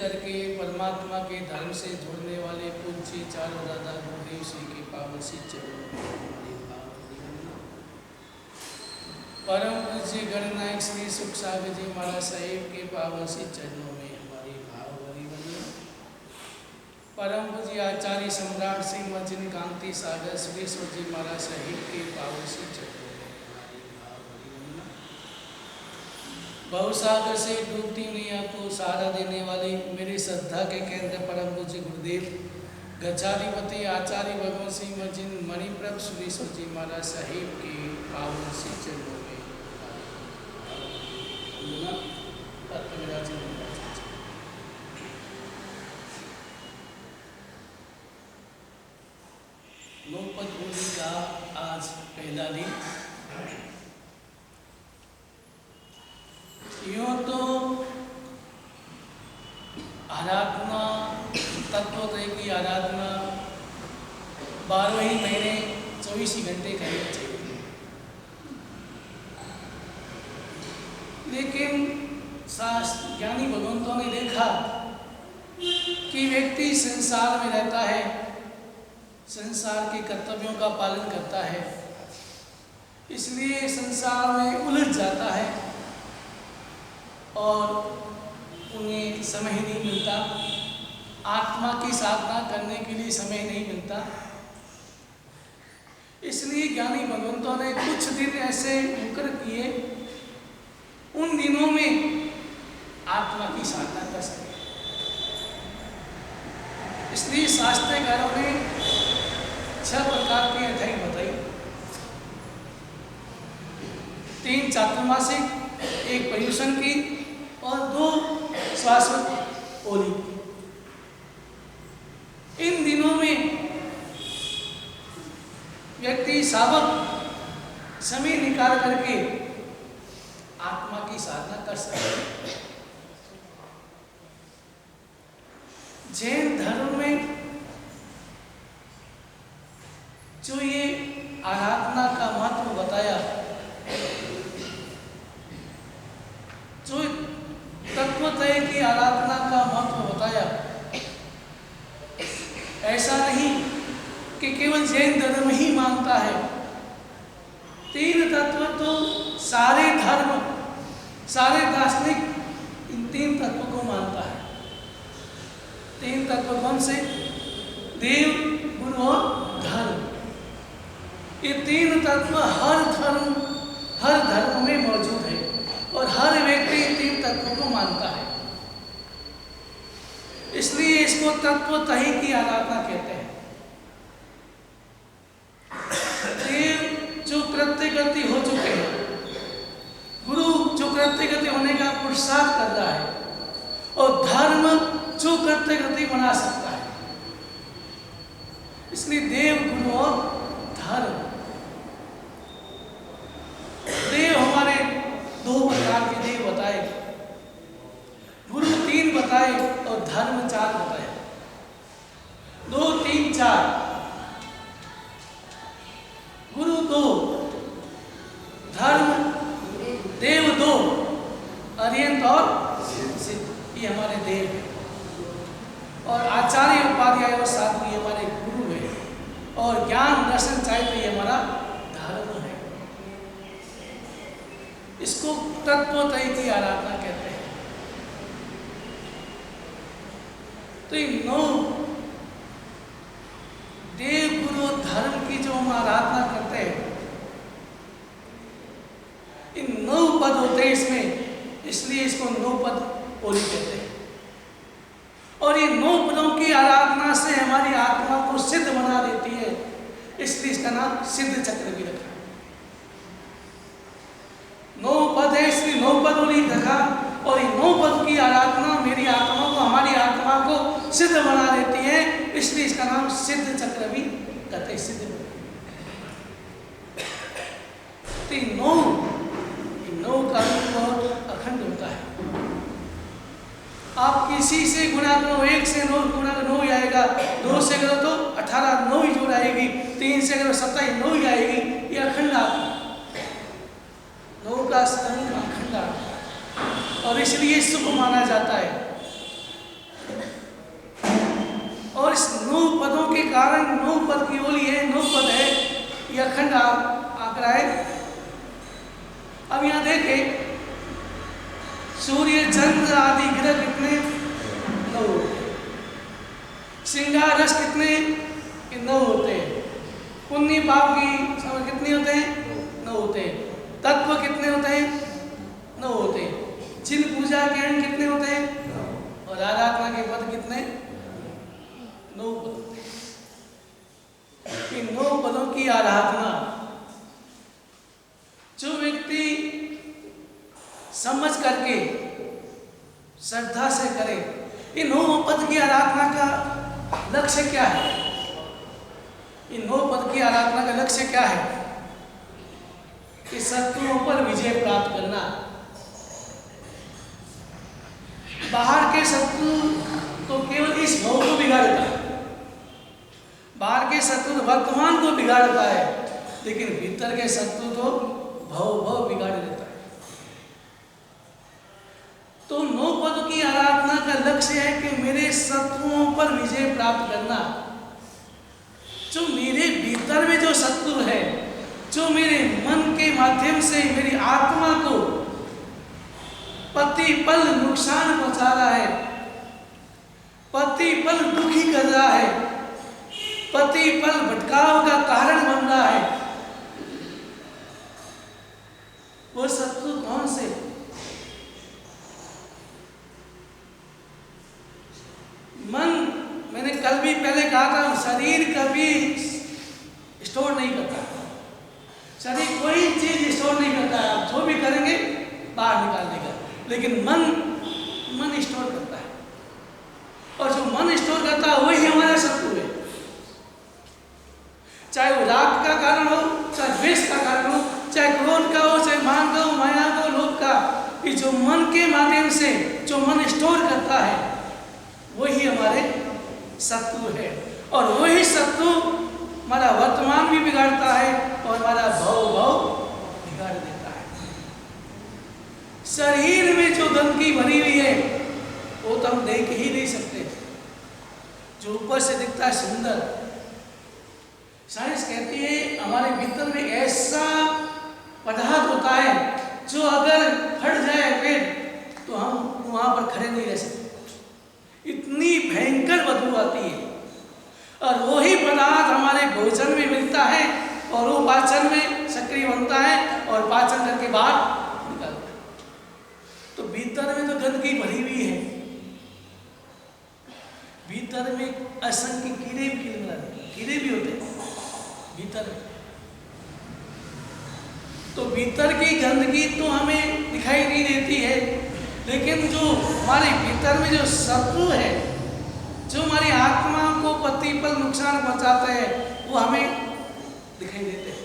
करके परमात्मा के धर्म से जुड़ने वाले पूज्य चारों दादा गुरुदेव श्री के पावन श्री चरणों में हमारे भाव वंदना। परम पूज्य गणनायक श्री सुख सागर जी महाराज साहेब के पावन श्री चरणों में हमारे भाव वंदना। परम पूज्य आचार्य सम्राट श्री मचिन कांति सागर श्री जी महाराज साहेब के पावन श्री चरणों बहुसागर से डूबती नैया को सहारा देने वाले मेरी श्रद्धा के केंद्र परम पूज्य गुरुदेव गच्छाधिपति आचार्य भगवत सिंह मजिन मणिप्रभ सुरेश्वर जी महाराज साहिब के पावन से चरणों में नौपद होली का आज पहला दिन। यूँ तो आराधना तत्वोदय की आराधना 12 ही महीने 24 ही घंटे करनी चाहिए, लेकिन ज्ञानी भगवंतों ने देखा कि व्यक्ति संसार में रहता है, संसार के कर्तव्यों का पालन करता है, इसलिए संसार में उलझ जाता है और उन्हें समय ही नहीं मिलता, आत्मा की साधना करने के लिए समय नहीं मिलता। इसलिए ज्ञानी भगवंतों ने कुछ दिन ऐसे मुकर किए, उन दिनों में आत्मा की साधना कर सके। इसलिए शास्त्रकारों ने 6 प्रकार की अध्याय बताई। 3 चातुर्मासिक, 1 पर्युषण की और 2 शाश्वत होली। इन दिनों में व्यक्ति सावक समय निकाल करके आत्मा की साधना कर सकते। जैन धर्म में जो ये आराधना का महत्व बताया, जो तत्वतय की आराधना का महत्व बताया, ऐसा नहीं कि केवल जैन धर्म ही मानता है। 3 तत्व तो सारे धर्म, सारे दार्शनिक इन 3 तत्व को मानता है। 3 तत्व कौन से? देव, गुरु और धर्म। ये 3 तत्व हर धर्म में मौजूद है और हर व्यक्ति 3 तत्वों को मानता है। इसलिए इसको तत्वतहि की आराधना कहते हैं। देव जो कृत्यगति हो चुके हैं, गुरु जो कृत्यगति होने का पुरुषार्थ कर रहा है, और धर्म जो कृत्यगति बना सकता है। इसलिए देव, गुरु और धर्म। देव हमारे 2 प्रकार के देव बताए, गुरु 3 बताए और धर्म 4 बताए। 2, 3, 4। गुरु 2, धर्म देव 2, अर्यंत और सिद्ध, ये हमारे देव हैं। और आचार्य उपाध्याय और साधु ये हमारे गुरु हैं, और ज्ञान दर्शन चाहिए ये हमारा धर्म है। इसको तत्वतय की आराधना कहते हैं। तो ये 9 देव, गुरु और धर्म की जो हम आराधना करते हैं, इन 9 पद होते हैं इसमें, इसलिए इसको 9 पद होली कहते हैं। और ये 9 पदों की आराधना से हमारी आत्मा को सिद्ध बना देती है, इसलिए इसका नाम सिद्ध चक्र भी रखा। 9 पद है इसलिए 9 पद होली रखा। और ये 9 पद की आराधना मेरी आत्मा को, हमारी आत्मा को सिद्ध बना देती है, इसलिए इसका नाम सिद्ध चक्र भी कहते हैं। सिद्ध तो 9 का रूप बहुत अखंड होता है। आप किसी से गुणा करो, 1 से 9 गुणा 9 ही आएगा, 2 से करो तो 18 9 ही जोड़ आएगी, 3 से करो 27 9 ही आएगी। ये अखंड आत्मा, 9 का संग अखंड आत्मा, और इसलिए शुभ माना जाता है। कारण 9 पद की ओली है, 9 पद है, ये अखंड आंकड़ा है। अब यहाँ देखें, सूर्य चंद्र आदि ग्रह कितने? 9 होते। श्रृंगार रस कितने? 9 होते हैं। पुण्य पाप की समय कितने होते हैं? 9 होते हैं। तत्व कितने होते हैं? 9 होते हैं। चिन्ह पूजा के अंग कितने होते हैं? और आराधना के पद कितने? 9 पद होते हैं। इन 9 पदों की आराधना जो व्यक्ति समझ करके श्रद्धा से करे, इन 9 पद की आराधना का लक्ष्य क्या है? इन 9 पद की आराधना का लक्ष्य क्या है? कि शत्रुओं पर विजय प्राप्त करना। बाहर के शत्रु तो केवल इस भव को बिगाड़ता है, बाहर के शत्रु वर्तमान को बिगाड़ता है, लेकिन भीतर के शत्रु तो भव बिगाड़ देता है। तो 9 पद की आराधना का लक्ष्य है कि मेरे शत्रुओं पर विजय प्राप्त करना। जो मेरे भीतर में जो शत्रु है, जो मेरे मन के माध्यम से मेरी आत्मा को प्रतिपल नुकसान पहुंचा रहा है, प्रतिपल दुखी कर रहा है, प्रतिपल भटकाव का कारण बन रहा है, वो शत्रु कौन से? मन, मैंने कल भी पहले कहा था, शरीर कभी स्टोर नहीं करता। शरीर कोई चीज स्टोर नहीं करता है, आप जो भी करेंगे बाहर निकाल देगा, लेकिन मन स्टोर करता है। और जो मन स्टोर करता है वही हमारा शत्रु है। चाहे वो राग का कारण हो, चाहे द्वेष का कारण हो, चाहे क्रोध का हो, चाहे मान का हो, माया का हो, लोभ का, कि जो मन के माध्यम से जो मन स्टोर करता है वही हमारे शत्रु है। और वही शत्रु हमारा वर्तमान भी बिगाड़ता है और हमारा भव बिगाड़ देता है। शरीर में जो गंदगी भरी हुई है वो तो हम देख ही नहीं सकते। जो ऊपर से दिखता है सुंदर, साइंस कहती है हमारे भीतर में ऐसा पदार्थ होता है जो अगर फट जाए पेट तो हम वहां पर खड़े नहीं रह सकते, इतनी भयंकर बदबू आती है। और वही पदार्थ हमारे भोजन में मिलता है और वो पाचन में सक्रिय बनता है और पाचन करके बाहर निकलता है। तो भीतर में तो गंदगी भरी हुई है, भीतर में असंख्य कीड़े भी होते हैं भीतर में। तो भीतर की गंदगी तो हमें दिखाई नहीं देती है, लेकिन जो हमारे भीतर में जो शत्रु है, जो हमारी आत्मा को प्रतिपल नुकसान पहुंचाते हैं, वो हमें दिखाई देते हैं।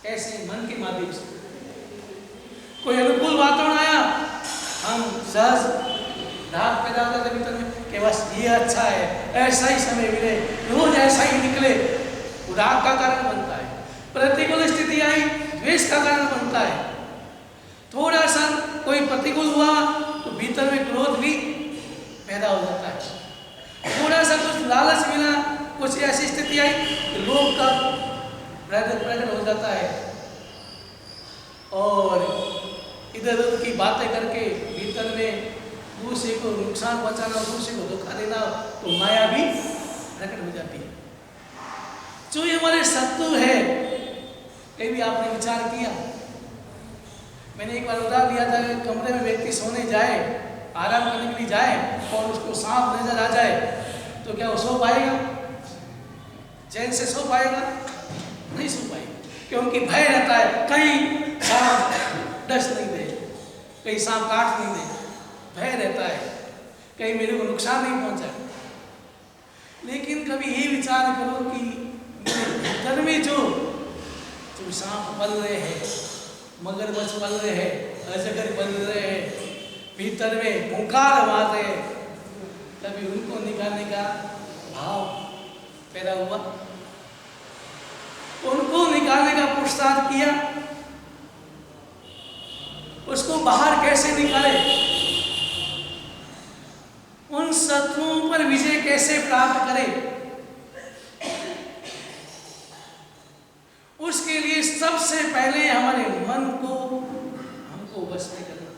कैसे? मन के माध्यम से। कोई अनुकूल वातावरण आया, हम सहज रात पैदा होता है भीतर में कि बस ये अच्छा है, ऐसा ही समय मिले, रोज ऐसा ही निकले, वो राग का कारण बनता है। प्रतिकूल स्थिति आई, द्वेष का कारण बनता है। थोड़ा सा कोई प्रतिकूल हुआ तो भीतर में क्रोध भी पैदा हो जाता है। थोड़ा सा कुछ लालच मिला, कुछ ऐसी स्थिति आई तो लोभ का प्रकट हो जाता है और इधर उधर की बातें करके भीतर में दूसरे को नुकसान पहुंचाना, दूसरे को धोखा देना, तो माया भी प्रकट हो जाती है। जो ये हमारे शत्रु है, कहीं भी आपने विचार किया? मैंने एक बार उदाहरण लिया था कि कमरे में व्यक्ति सोने जाए, आराम करने के लिए जाए और उसको सांप नजर आ जाए तो क्या वो सो पाएगा? चैन से सो पाएगा? नहीं सो पाएगा, क्योंकि भय रहता है कहीं सांप डस नहीं दे, कहीं सांप काट नहीं दे, भय रहता है कहीं मेरे को नुकसान नहीं पहुंचाए। लेकिन कभी ये विचार करो कि भीतर में जो सांप पल रहे हैं, मगरमच्छ पल रहे हैं, अजगर पल रहे हैं, भीतर में पुकार मार रहे हैं, तभी उनको निकालने का भाव पैदा हुआ, उनको निकालने का पुरुषार्थ किया। उसको बाहर कैसे निकाले, उन शत्रुओं पर विजय कैसे प्राप्त करें, उसके लिए सबसे पहले हमारे मन को हमको वश में करना,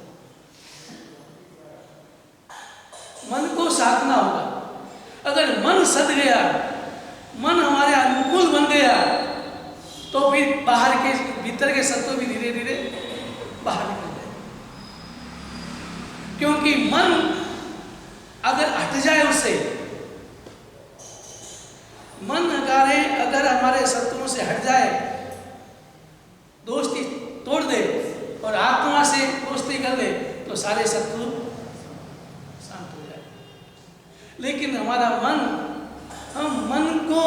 मन को साधना होगा। अगर मन सद गया, मन हमारे अनुकूल बन गया, तो फिर बाहर के भीतर के शत्रु भी धीरे धीरे बाहर निकल जाए। क्योंकि मन अगर हट जाए उससे, मन अगर हमारे शत्रुओं से हट जाए, दोस्ती तोड़ दे और आत्मा से दोस्ती कर ले, तो सारे शत्रु शांत हो जाए। लेकिन हमारा मन, हम मन को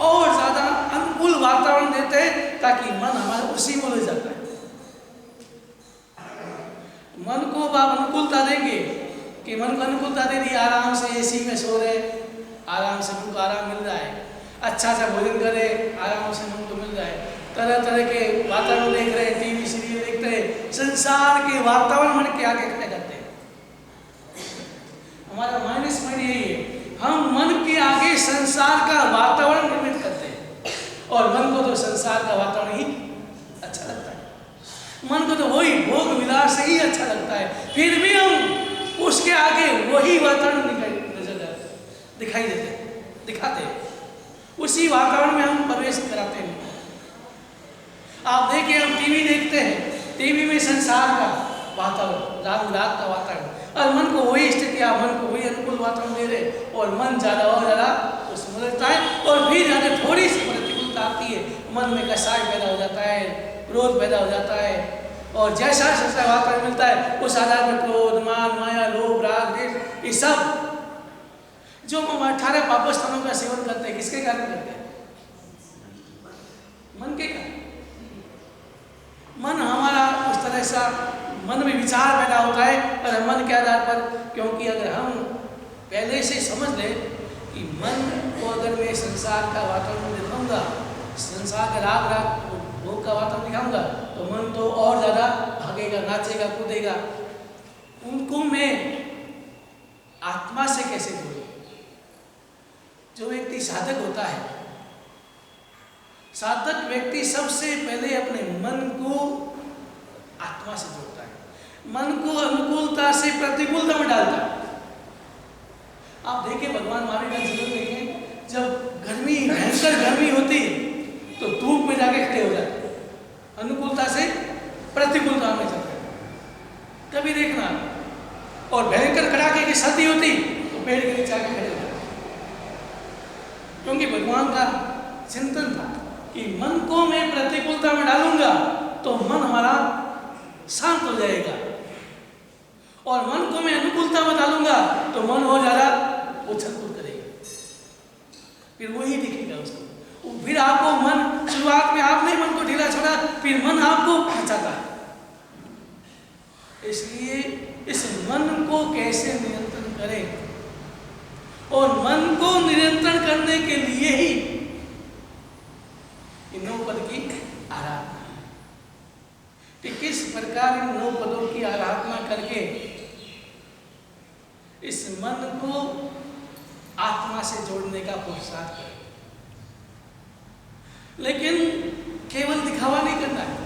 और ज्यादा अनुकूल वातावरण देते हैं ताकि मन हमारा उसी में उलझ जाता है। मन को आप अनुकूलता देंगे कि मन को अनुकूलता दे दी, आराम से एसी में सो रहे, आराम से मन को आराम मिल जाए, अच्छा सा भोजन करे, आराम से मन को मिल जाए, तरह तरह के वातावरण देख रहे, टीवी सीरियल देख रहे, संसार के वातावरण मन के आगे खड़े करते हैं। हमारा माइनस पॉइंट यही है, हम मन के आगे संसार का वातावरण निर्मित करते हैं और मन को तो संसार का वातावरण ही अच्छा लगता है। मन को तो वही भोग विलास ही अच्छा लगता है, फिर भी हम उसके आगे वही वातावरण दिखाई देते, दिखाते, उसी वातावरण में हम प्रवेश कराते हैं। आप देखिए, हम टीवी देखते हैं, टीवी में संसार का वातावरण, राग का वातावरण, और मन को वही स्थिति, आप मन को वही अनुकूल वातावरण दे रहे और मन ज्यादा और ज्यादा उसमें लगता है, और फिर ज्यादा थोड़ी सी प्रतिकूलता आती है, मन में कसाय पैदा हो जाता है, क्रोध पैदा हो जाता है, और जैसा जैसा वातावरण मिलता है उस आधार में क्रोध, मान, माया, लोभ, राग, द्वेष, ये सब जो हम 18 पाप स्थानों का सेवन करते हैं, किसके कारण करते हैं? मन के कारण। मन हमारा उस तरह सा मन में विचार पैदा होता है, और मन के आधार पर, क्योंकि अगर हम पहले से समझ ले कि मन को अगर मैं संसार का वातावरण दिखाऊंगा, संसार का राग भोग का वातावरण दिखाऊंगा, तो मन तो और ज्यादा भागेगा, नाचेगा, कूदेगा। उनको मैं आत्मा से कैसे जोड़ूं? जो व्यक्ति साधक होता है, साधक व्यक्ति सबसे पहले अपने मन को आत्मा से जोड़ता है, मन को अनुकूलता से प्रतिकूलता में डालता है। आप देखिए, भगवान महावीर का जीवन देखें, जब गर्मी, भयंकर गर्मी होती तो धूप में जाके खड़े हो जाते, अनुकूलता से प्रतिकूलता में चलते। कभी देखना, और भयंकर कड़ाके की सर्दी होती तो पेड़ के नीचे आके खड़े हो जाते, क्योंकि भगवान का चिंतन था कि मन को मैं प्रतिकूलता में डालूंगा तो मन हमारा शांत हो जाएगा, और मन को मैं अनुकूलता में डालूंगा तो मन और ज्यादा उछल कूद करेगा, फिर वही दिखेगा उसको। फिर आपको मन, शुरुआत में आपने मन को ढीला छोड़ा, फिर मन आपको खींचाता है। इसलिए इस मन को कैसे नियंत्रण करें, और मन को नियंत्रण करने के लिए ही इन 9 पद की आराधना है कि किस प्रकार इन 9 पदों की आराधना करके इस मन को आत्मा से जोड़ने का पुरुषार्थ करें। लेकिन केवल दिखावा नहीं करना है,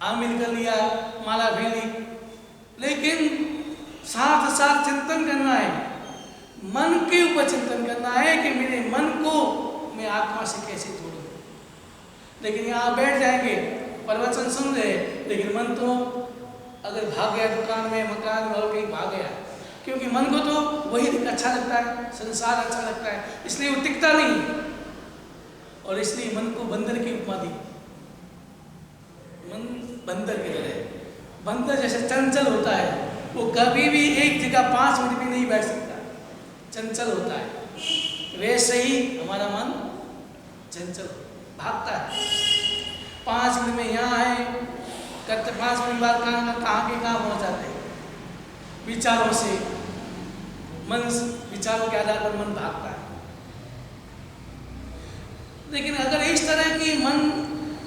आमिल कर लिया, माला फेरी, लेकिन साथ साथ चिंतन करना है, मन के ऊपर चिंतन करना है कि मेरे मन को मैं आत्मा से कैसे जोड़ूं। लेकिन यहाँ बैठ जाएंगे, प्रवचन सुन रहे, लेकिन मन तो अगर भाग गया दुकान में, मकान में, और कहीं भाग गया, क्योंकि मन को तो वही अच्छा लगता है, संसार अच्छा लगता है, इसलिए वो टिकता नहीं, और इसलिए मन को बंदर की उपमा दी। मन बंदर की तरह, बंदर जैसे चंचल होता है, वो कभी भी एक जगह 5 मिनट भी नहीं बैठ सकता, चंचल होता है। वैसे ही हमारा मन चंचल भागता है, 5 मिनट में यहाँ है करते, 5 मिनट बाद कहाँ के कहाँ पहुँच जाते हैं, विचारों से, मन विचारों के आधार पर मन भागता है। लेकिन अगर इस तरह की मन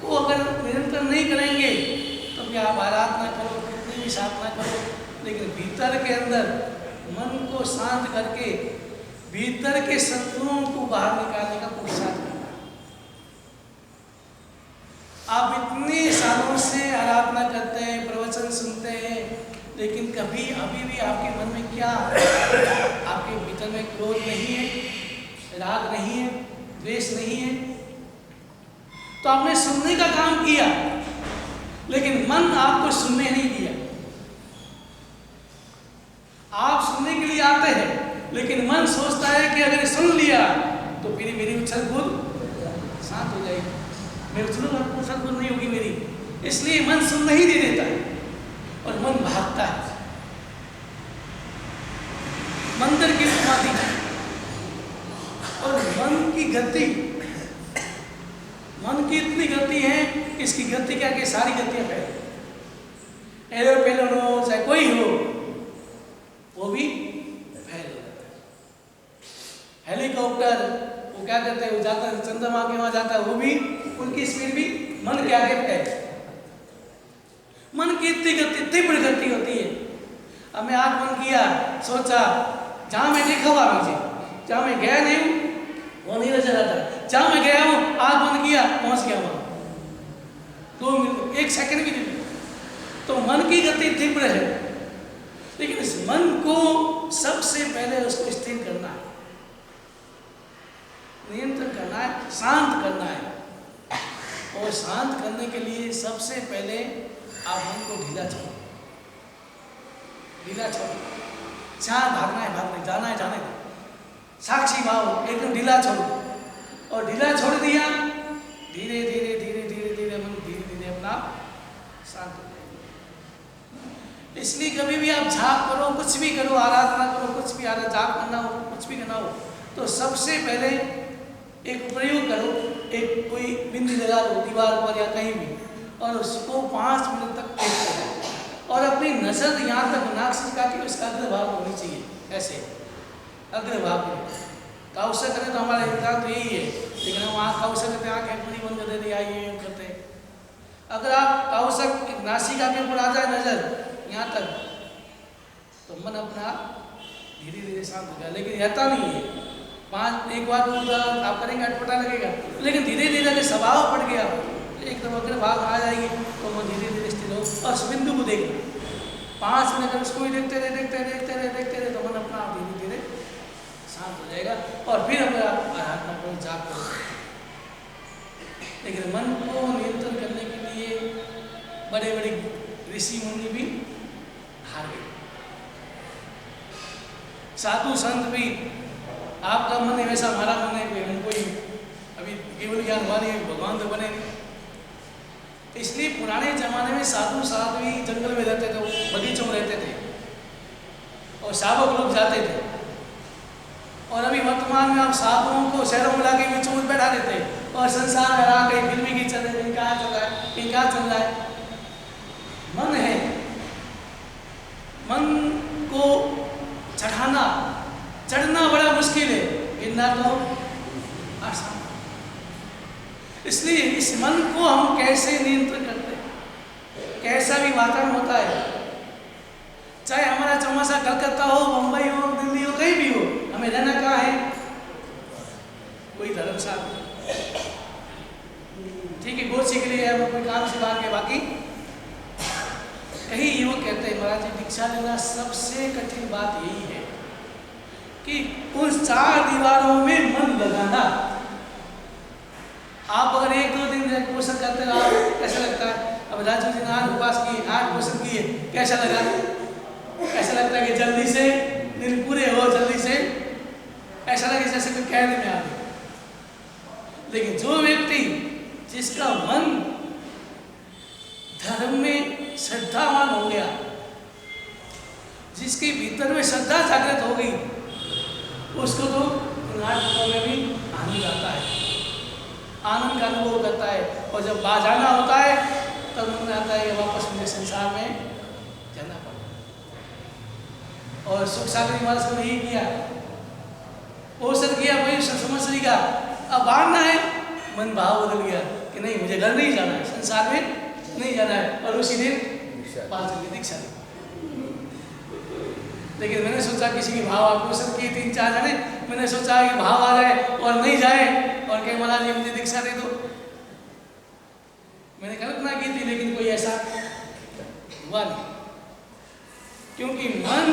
को अगर निरंतर नहीं करेंगे तो क्या आप आराधना करो, कितनी भी साधना करो, लेकिन भीतर के अंदर मन को शांत करके भीतर के शत्रुओं को बाहर निकालने का पुरुषार्थ करना। आप इतने सालों से आराधना करते हैं, प्रवचन सुनते हैं, लेकिन कभी अभी भी आपके मन में क्या आपके भीतर में क्रोध नहीं है, राग नहीं है, द्वेष नहीं है? तो आपने सुनने का काम किया, लेकिन मन आपको सुनने नहीं दिया। आप सुनने के लिए आते हैं, लेकिन मन सोचता है कि अगर सुन लिया तो फिर मेरी उछल कूद शांत हो जाएगी, मेरी उछल कूद नहीं होगी मेरी, इसलिए मन सुन नहीं दे देता है और मन भागता है। मंदिर की समाधि और मन की गति, मन की इतनी गति है, इसकी गति क्या कि सारी गतियां फैल, एरोप्लेन हो चाहे कोई हो वो भी फैल हो जाता है। हेलीकॉप्टर वो क्या कहते हैं, वो जाता है चंद्रमा के वहां जाता है, वो भी उनकी स्पीड भी मन के आगे फैल। मन की इतनी गति, तीव्र गति होती है। अब मैं आग बंद किया, सोचा जहां मैं देखा हुआ मुझे, जहां मैं गया नहीं हूं वो नहीं नजर आता, जहां मैं गया हूं आग बंद किया पहुंच गया वहां 2 मिनट 1 सेकंड भी नहीं। तो मन की गति तीव्र है, लेकिन इस मन को सबसे पहले उसको स्थिर करना है, नियंत्रण करना है, शांत करना है। और शांत करने के लिए सबसे पहले आप मन को ढीला छोड़ो, ढीला छोड़ो। जहाँ भागना है भागने, जाना है जाने दो, साक्षी भाव एकदम ढीला छोड़ो। और ढीला छोड़ दिया, धीरे धीरे धीरे धीरे धीरे मन धीरे धीरे अपना शांत हो जाएगा। इसलिए कभी भी आप जाप करो, कुछ भी करो, आराधना करो, कुछ भी जाप करना हो, कुछ भी करना हो, तो सबसे पहले एक प्रयोग करो, एक कोई बिंदी लगा दो दीवार पर या कहीं भी, और उसको 5 मिनट तक देखते रहो। और अपनी नजर यहाँ तक नाक से काटी उसका अग्रभाग होनी चाहिए, ऐसे अग्रभाग में। काउसा करें तो हमारा इंतजार तो यही है, लेकिन हम वहाँ काउसा करते आँखें पूरी बंद कर देते, आइए करते हैं। अगर आप काउसा नासिका के ऊपर आ जाए नजर यहाँ तक, तो मन अपना धीरे धीरे शांत हो जाए, लेकिन रहता नहीं है। 5 एक बार आप करेंगे अटपटा लगेगा, लेकिन धीरे धीरे अगर स्वभाव पड़ गया, एकदम अग्रभाग आ जाएगी, तो वो धीरे धीरे स्थिर हो और उस बिंदु को देखना। 5 मिनट अगर उसको ही देखते रहे देखते रहे देखते रहे देखते रहे, तो मन अपना आप धीरे धीरे शांत हो जाएगा। और फिर अगर आप आराधना करो, जाप करो। लेकिन मन को नियंत्रण करने के लिए बड़े बड़े ऋषि मुनि भी हार गए, साधु संत भी। आपका मन है वैसा हमारा मन है, कोई हमको ही अभी केवल ज्ञान वाले भगवान तो बने नहीं। इसलिए पुराने जमाने में साधु साध्वी जंगल में रहते थे, बगीचों में रहते थे, और साधक लोग जाते थे। और अभी वर्तमान में आप साधुओं को शहरों में लाके बीचों में बैठा देते हैं, और संसार में आ गई फिल्मी की चल रही है, कहाँ चल रहा है, कहीं कहाँ चल रहा है। मन है, मन को चढ़ाना चढ़ना बड़ा मुश्किल है, गिरना तो आसान। इसलिए इस मन को हम कैसे नियंत्रण करते हैं, कैसा भी वातावरण होता है, चाहे हमारा चौमासा कलकत्ता हो, मुंबई हो, दिल्ली हो, कहीं भी हो, हमें रहना कहाँ है, कोई धर्मशाला, ठीक है, गोची के लिए हम कोई काम से बाहर के। बाकी कहीं युवक कहते हैं महाराज जी, दीक्षा लेना सबसे कठिन बात यही है कि उन 4 दीवारों में मन लगाना। आप अगर 1-2 दिन पोषण करते रहो, कैसा लगता है? अब राजू जी ने 8 उपवास किए, 8 पोषण किए, कैसा लगा? ऐसा लगता है कि जल्दी से दिन पूरे हो, जल्दी से ऐसा लगे जैसे कोई कैद में आ गए। लेकिन जो व्यक्ति जिसका मन धर्म में श्रद्धावान हो गया, जिसके भीतर में श्रद्धा जागृत हो गई, उसको तो नाटकों में भी आनंद आता है, आनंद का अनुभव करता है। और जब बाजाना होता है तब मन में आता है कि वापस मुझे संसार में जाना पड़ा। और सुख सागर महाराज ने यही किया, पोषण किया, वही समझ का अब बांधना है, मन भाव बदल गया कि नहीं मुझे घर नहीं जाना है, संसार में नहीं जाना है। और उसी दिन 5 दिन की दीक्षा ली। लेकिन मैंने सोचा किसी की भाव आप पोषण किए 3-4 जने, मैंने सोचा कि भाव आ जाए और नहीं जाए और कहीं महाराज जी मुझे दीक्षा दे दो। मैंने कल्पना की थी, लेकिन कोई ऐसा हुआ नहीं, क्योंकि मन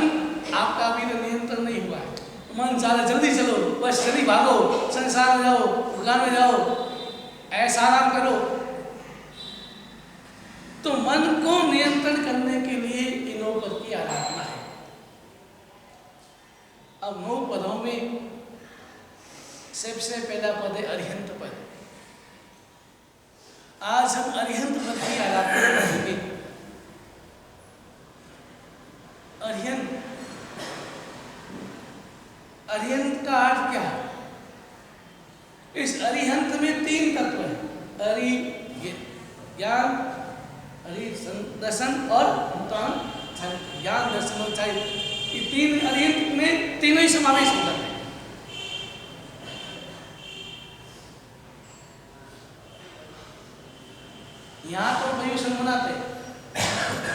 आपका अभी तो नियंत्रण नहीं हुआ है। मन ज़्यादा जल्दी चलो, बस जल्दी भागो, संसार में जाओ, भगवान में जाओ, ऐसा आराम करो। तो मन को नियंत्रण करने के लिए इन 9 पद की आराधना है। अब 9 पदों में सबसे पहला पद है अरिहंत पद। आज हम अरिहंत पद की आराधना करेंगे। अरिहंत का अर्थ क्या है? इस अरिहंत में 3 तत्व हैं, अरि ज्ञान, अरि दर्शन और ज्ञान दर्शन और चाय। ये 3 अरिहंत में तीनों ही समावेश होता है। यहाँ तो पर्यूषण मनाते हैं।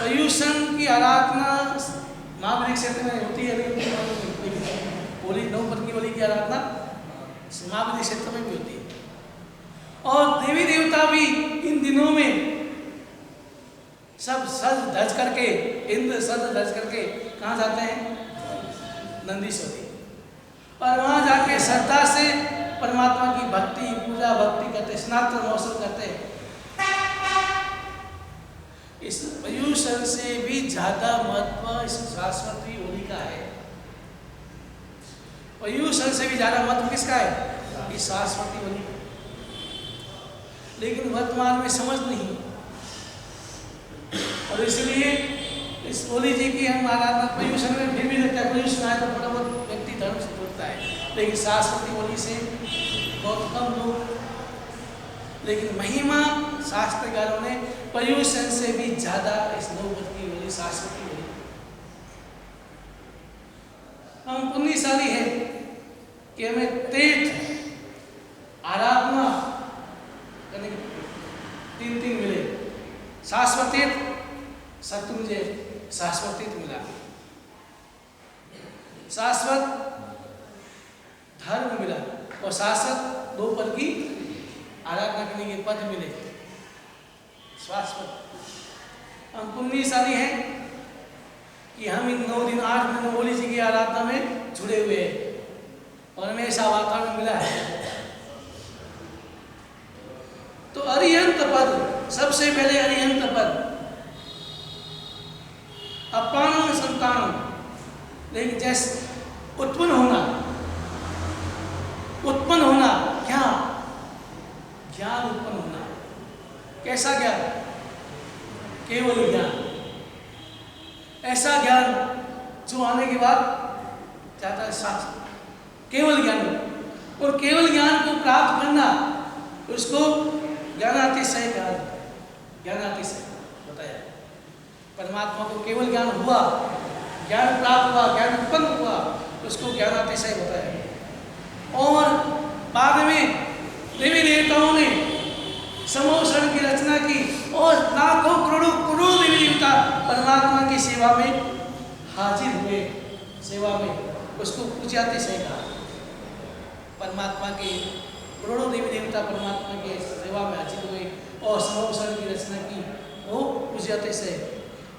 पर्यूषण की आराधना महाबली क्षेत्र में होती है, होली 9 पद की होली की आराधना महाबली क्षेत्र में भी होती है। और देवी देवता भी इन दिनों में सब सज धज करके, इंद्र सज धज करके कहाँ जाते हैं? नंदीश्वरी। और वहाँ जाके श्रद्धा से परमात्मा की भक्ति, पूजा भक्ति करते, स्नातन महोत्सव करते हैं। इस पर्यूषण से भी ज्यादा महत्व इस सरस्वती होली का है। पर्यूषण से भी ज्यादा महत्व किसका है? इस सरस्वती होली। लेकिन वर्तमान में समझ नहीं, और इसलिए इस होली जी की हम आराधना पर्यूषण में फिर भी लगता है, पर्यूषण आए तो थोड़ा बहुत व्यक्ति धर्म से जुड़ता है, लेकिन सरस्वती होली से बहुत कम लोग। लेकिन महिमा शास्त्रकारों ने पर्यूषण से भी ज्यादा इस 9 पद की होली सरस्वती होली। हम पुण्यशाली है कि हमें तीर्थ आराधना करने 3 मिले। शाश्वत तीर्थ, शत्रुंजय शाश्वत तीर्थ मिला, शाश्वत धर्म मिला, और शाश्वत 2 पद की आराधना करने के पद मिले। शाश्वत हम पुण्यशाली हैं कि हम इन 9 दिन 8 दिन होली जी की आराधना में जुड़े हुए हैं, और हमें ऐसा वातावरण मिला है। तो अरिहंत पद, सबसे पहले अरिहंत पद अपान संतान, लेकिन जैसे उत्पन्न होना क्या? ज्ञान उत्पन्न होना। कैसा ज्ञान? केवल ज्ञान। ऐसा ज्ञान जो आने के बाद जाता है शास्त्र, केवल ज्ञान। और केवल ज्ञान को प्राप्त करना, उसको ज्ञानातिशय कहा, ज्ञानातिशय बताया। परमात्मा को केवल ज्ञान हुआ, ज्ञान प्राप्त हुआ, ज्ञान उत्पन्न हुआ, उसको ज्ञानातिशय बताया। और बाद में देवी देवताओं ने समोषण की रचना की, और लाखों करोड़ों देवी देवता परमात्मा की सेवा में हाजिर हुए, सेवा में, उसको पूज्यातिशय कहा। परमात्मा के करोड़ों देवी देवता परमात्मा के सेवा में हाजिर हुए और समोषण की रचना की, वो पूज्यातिशय।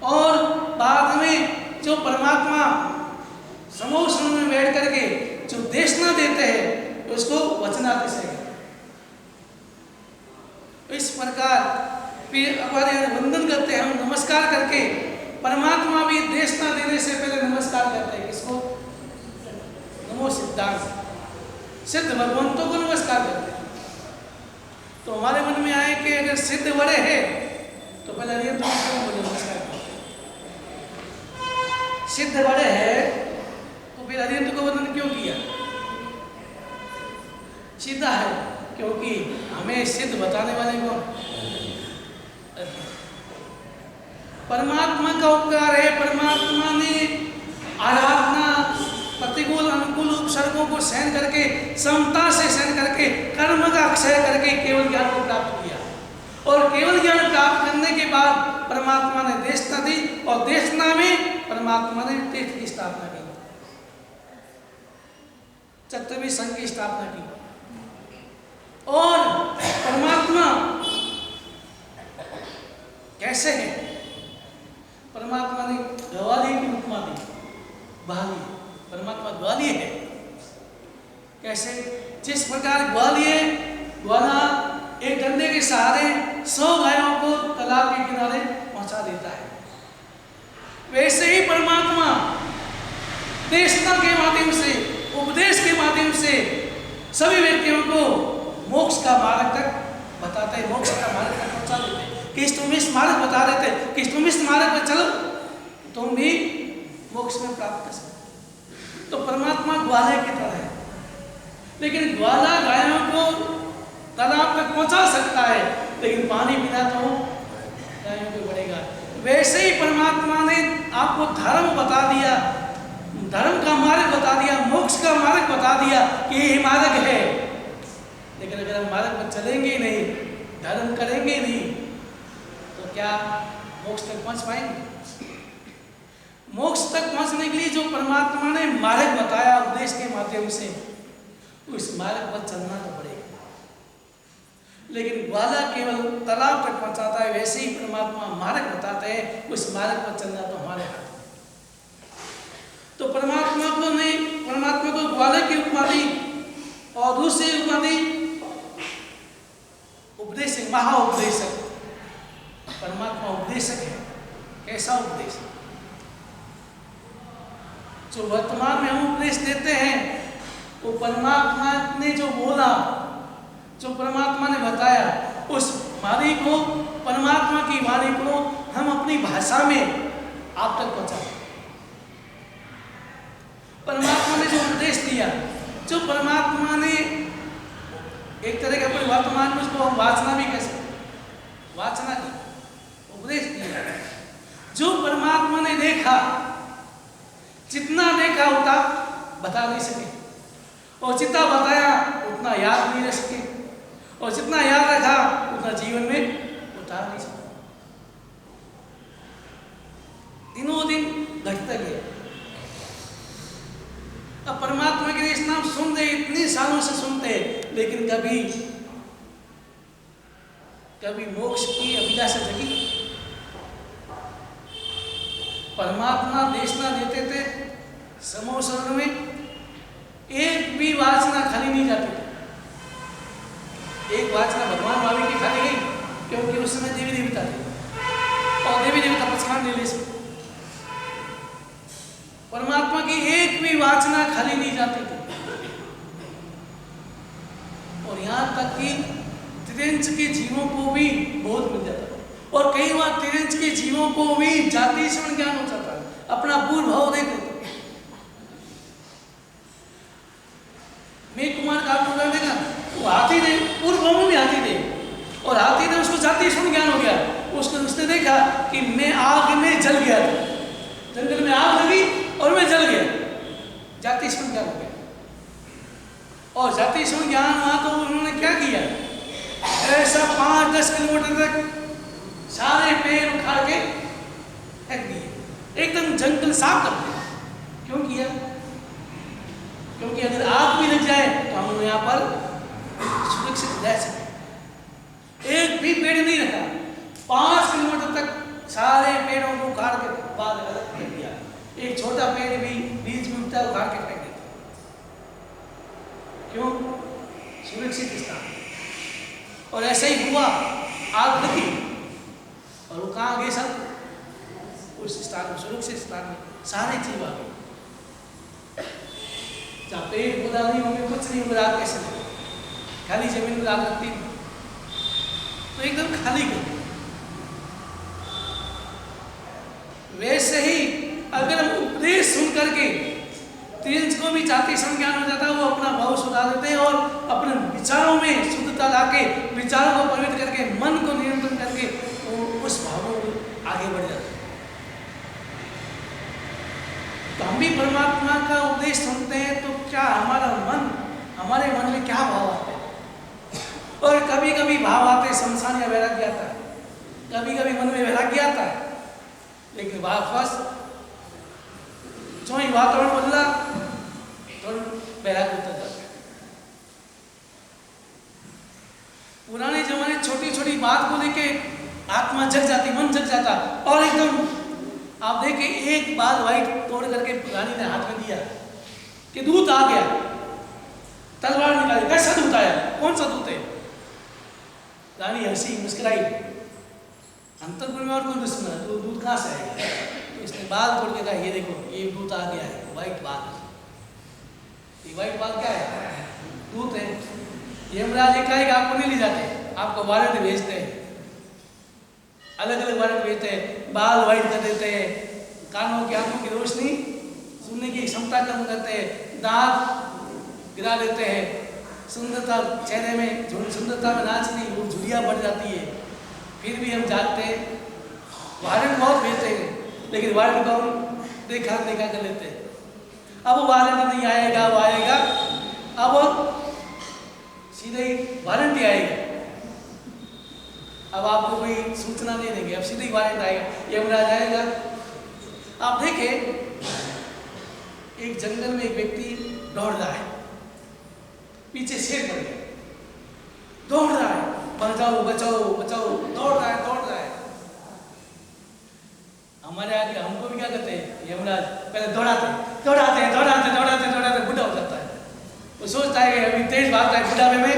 और बाद में जो परमात्मा समोषण में बैठ करके जो देशना देते हैं, उसको वचनातिशय। इस प्रकार फिर हमारे वंदन करते हैं, हम नमस्कार करके, परमात्मा भी देशना देने से पहले नमस्कार करते हैं। किसको? नमो सिद्धांत, सिद्ध भगवंतों को नमस्कार करते हैं। तो हमारे मन में आए कि अगर सिद्ध बड़े हैं तो पहले अरिहंत को नमस्कार करते हैं। सिद्ध बड़े हैं तो फिर अरिहंत को वंदन क्यों किया? सीधा है, क्योंकि हमें सिद्ध बताने वाले कौन? परमात्मा का उपकार है। परमात्मा ने आराधना, प्रतिकूल अनुकूल उपसर्गों को सहन करके, समता से सहन करके, कर्म का क्षय करके केवल ज्ञान को प्राप्त किया। और केवल ज्ञान प्राप्त करने के बाद परमात्मा ने देशना दी, और देशना में परमात्मा ने तीर्थ की स्थापना की, चतुर्वेद संघ की स्थापना की। और परमात्मा कैसे है? परमात्मा ने ग्वालियर की उपमा दी, ग्वालियर, परमात्मा ग्वालियर है। कैसे? जिस प्रकार ग्वाला एक डंडे के सहारे 100 गायों को तालाब के किनारे पहुंचा देता है, वैसे ही परमात्मा देशना के माध्यम से, उपदेश के माध्यम से सभी व्यक्तियों को मोक्ष का मार्ग तक बताते, मोक्ष का मार्ग तक पहुंचा देते कि तुम इस मार्ग बता देते कि तुम इस मार्ग पर चलो, तुम भी मोक्ष में प्राप्त कर सकते। तो परमात्मा ग्वाले की तरह है, लेकिन ग्वाला गायों को तालाब तक पहुंचा सकता है, लेकिन पानी बिना तो गायों को बढ़ेगा। वैसे ही परमात्मा ने आपको धर्म बता दिया, धर्म का मार्ग बता दिया, मोक्ष का मार्ग बता दिया कि यही मार्ग है, लेकिन अगर हम मार्ग पर चलेंगे नहीं, धर्म करेंगे नहीं, तो क्या मोक्ष तक पहुंच पाएंगे? मोक्ष तक पहुंचने के लिए जो परमात्मा ने मार्ग बताया उपदेश के माध्यम से, उस मार्ग पर चलना तो पड़ेगा। लेकिन ग्वाला केवल तालाब तक पहुंचाता है, वैसे ही परमात्मा मार्ग बताते हैं, उस मार्ग पर चलना तो हमारे हाथ। तो परमात्मा को ग्वाला की उपमा दी, और दूसरी उपमा दी उपदेशक, महाउपदेशक। परमात्मा उपदेशक है। कैसा उपदेश? जो वर्तमान में हम उपदेश देते हैं, वो परमात्मा ने जो बोला, जो परमात्मा ने बताया, उस वाणी को, परमात्मा की वाणी को हम अपनी भाषा में आप तक पहुंचाते। परमात्मा ने जो उपदेश दिया, जो परमात्मा ने एक तरह के अपने वर्तमान में उसको हम वाचना भी कह सकते, वाचना की उपदेश दिया। जो परमात्मा ने देखा, जितना देखा उतना बता नहीं सके, और जितना बताया उतना याद नहीं रह सके, और जितना याद रखा उतना जीवन में उतार नहीं सके। दिनों दिन घटता गया। अब परमात्मा के इस नाम सुनते, इतने सालों से सुनते, लेकिन कभी मोक्ष की अभिलाषा जगी? परमात्मा देशना देते थे समूह शरण में, एक भी वासना खाली नहीं जाती थी। एक वासना भगवान भावी की खाली गई, क्योंकि उस समय देवी देवता थे और देवी देवता पछाड़ नहीं ले सकते। परमात्मा की एक भी वासना खाली नहीं जाती थी। और यहाँ तक कि तिरंज के जीवों को भी बोध मिल जाता था, और कई बार तिरंज के जीवों को भी जाति श्रवण ज्ञान हो जाता है। अपना पूर्व भाव देख लेते। कुमार का आपको देखा, वो हाथी थे, पूर्व भाव में भी हाथी थे, और हाथी ने उसको जाति श्रवण ज्ञान हो गया। उसने देखा कि मैं आग में जल गया था, जंगल में आग लगी और मैं जल गया, जाति श्रवण ज्ञान हो गया। और जाति श्रवण ज्ञान हुआ तो उन्होंने क्या किया, ऐसा 5-10 किलोमीटर तक सारे पेड़ उखाड़ के फेंक दिए, एकदम जंगल साफ कर दिया। क्यों किया? क्योंकि अगर आग भी लग जाए तो हम यहाँ पर सुरक्षित रह सके। एक भी पेड़ नहीं रखा, 5 किलोमीटर तक सारे पेड़ों को उखाड़ के बाहर अलग फेंक दिया। एक छोटा पेड़ भी बीच में उठता उखाड़ के फेंक देता। क्यों? सुरक्षित स्थान। और ऐसा ही हुआ, आग लगी और वो कहाँ गए सब? उस स्थान में, सुरक्षित स्थान में सारे जीव आ गए। जहाँ पेड़ पौधा नहीं होंगे, कुछ नहीं होगा, आग कैसे लगे? खाली जमीन में आग लगती है तो एकदम खाली गई। वैसे ही अगर हम उपदेश सुन करके तिरंज को भी जाति श्रवण ज्ञान हो जाता है, वो अपना भाव सुधार देते हैं और अपने विचारों में शुद्धता लाके, विचारों को पवित्र करके, मन को नियंत्रण करके वो उस भावों में आगे बढ़ जाते हैं। तो हम भी परमात्मा का उपदेश सुनते हैं तो क्या हमारे मन में क्या भाव आते हैं? और कभी कभी भाव आते हैं शमशान या वैराग्य आता है, कभी कभी मन में वैराग्य आता है, लेकिन वापस जो ही वातावरण बदला तो वैराग्य उतर जाता है। पुराने जमाने छोटी छोटी बात को लेके आत्मा जग जाती, मन जग जाता। और एकदम आप देखिए एक बाल वाइट तोड़ करके रानी ने हाथ में दिया कि दूत आ गया, तलवार निकाली, कैसा दूत आया, कौन सा दूत है? रानी हंसी मुस्कुराई, अंतरपुर में और कौन सुना, तो दूत कहाँ से आएगा? तो इसने बाल तोड़ के कहा, ये देखो ये दूत आ गया है, व्हाइट बाल। ये व्हाइट बाल क्या है? दूत है। यमराज एकाएक आपको नहीं ले जाते, आपको वारंट भेजते हैं, अलग अलग वारंट भेजते हैं, बाल व्हाइट कर देते हैं, कानों की आंखों की रोशनी, सुनने की क्षमता कम करते हैं, दांत गिरा देते हैं, सुंदरता चेहरे में, सुंदरता में नाच नहीं, वो झुर्रियाँ बढ़ जाती है, फिर भी हम जागते हैं। वारंट बहुत भेजते हैं, लेकिन वारंट को हम देखा कर लेते हैं। अब वो वारंट नहीं आएगा, वो आएगा अब सीधे ही वारंट ही आएगा। अब आपको कोई सूचना नहीं देंगे, अब सीधे ही वारंट आएगा, यमराज आएगा। आप देखें एक जंगल में एक व्यक्ति दौड़ रहा है, पीछे शेर पड़ गया, दौड़ रहा है, बचाओ बचाओ बचाओ, दौड़ रहा है। हमारे आगे हमको भी क्या करते हैं यमराज, पहले दौड़ाते बुढ़ा हो जाता है। वो सोचता है कि अभी तेज भागता है, बुढ़ापे में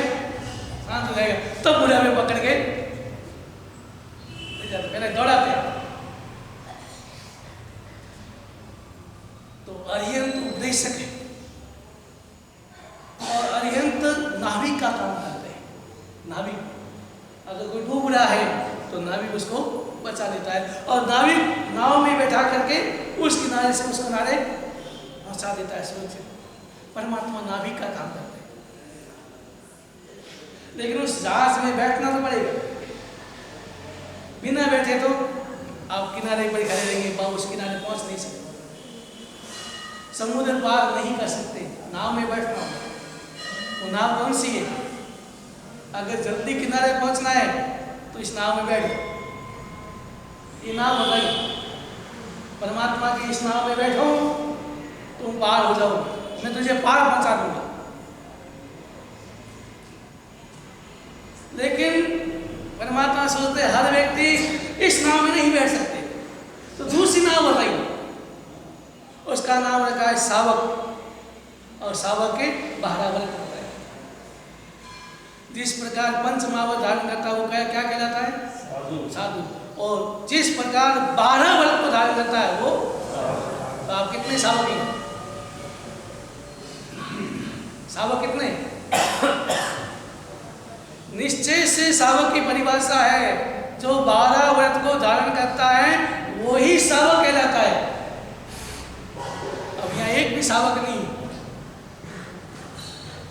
शांत हो जाएगा, तब बुढ़ापे पकड़ के ले जाते, पहले दौड़ाते हैं। तो अरिहंत उपदेशक है और अरिहंत नाविक का काम करते हैं। नाविक अगर कोई डूब रहा है तो नाविक उसको बचा लेता है, और नाविक नाव में बैठा करके उस किनारे से उस किनारे पहुंचा देता है सुरक्षित। परमात्मा नाविक का काम करते हैं, लेकिन उस जहाज में बैठना तो पड़ेगा। बिना बैठे तो आप किनारे पर खड़े रहेंगे, उस किनारे पहुंच नहीं सकते, समुद्र पार नहीं कर सकते, नाव में बैठना होगा। वो नाव कौन सी है? अगर जल्दी किनारे पहुंचना है तो इस नाव में बैठो, ये नाव बताई परमात्मा की, इस नाव में बैठो तुम पार हो जाओ, मैं तुझे पार पहुंचा दूंगा। लेकिन परमात्मा सोचते हर व्यक्ति इस नाव में नहीं बैठ सकते, तो दूसरी नाव बताई, उसका नाम रखा है सावक, और सावक के 12 वर्ग होता है। जिस प्रकार पंचमावत धारण करता है वो क्या कहलाता है? साधु। और जिस प्रकार 12 वर्ग को धारण करता है वो, तो आप कितने सावक हैं? सावक कितने? निश्चय से सावक की परिभाषा है, जो 12 व्रत को धारण करता है वो ही सावक कहलाता है। अब यहाँ एक भी सावक नहीं,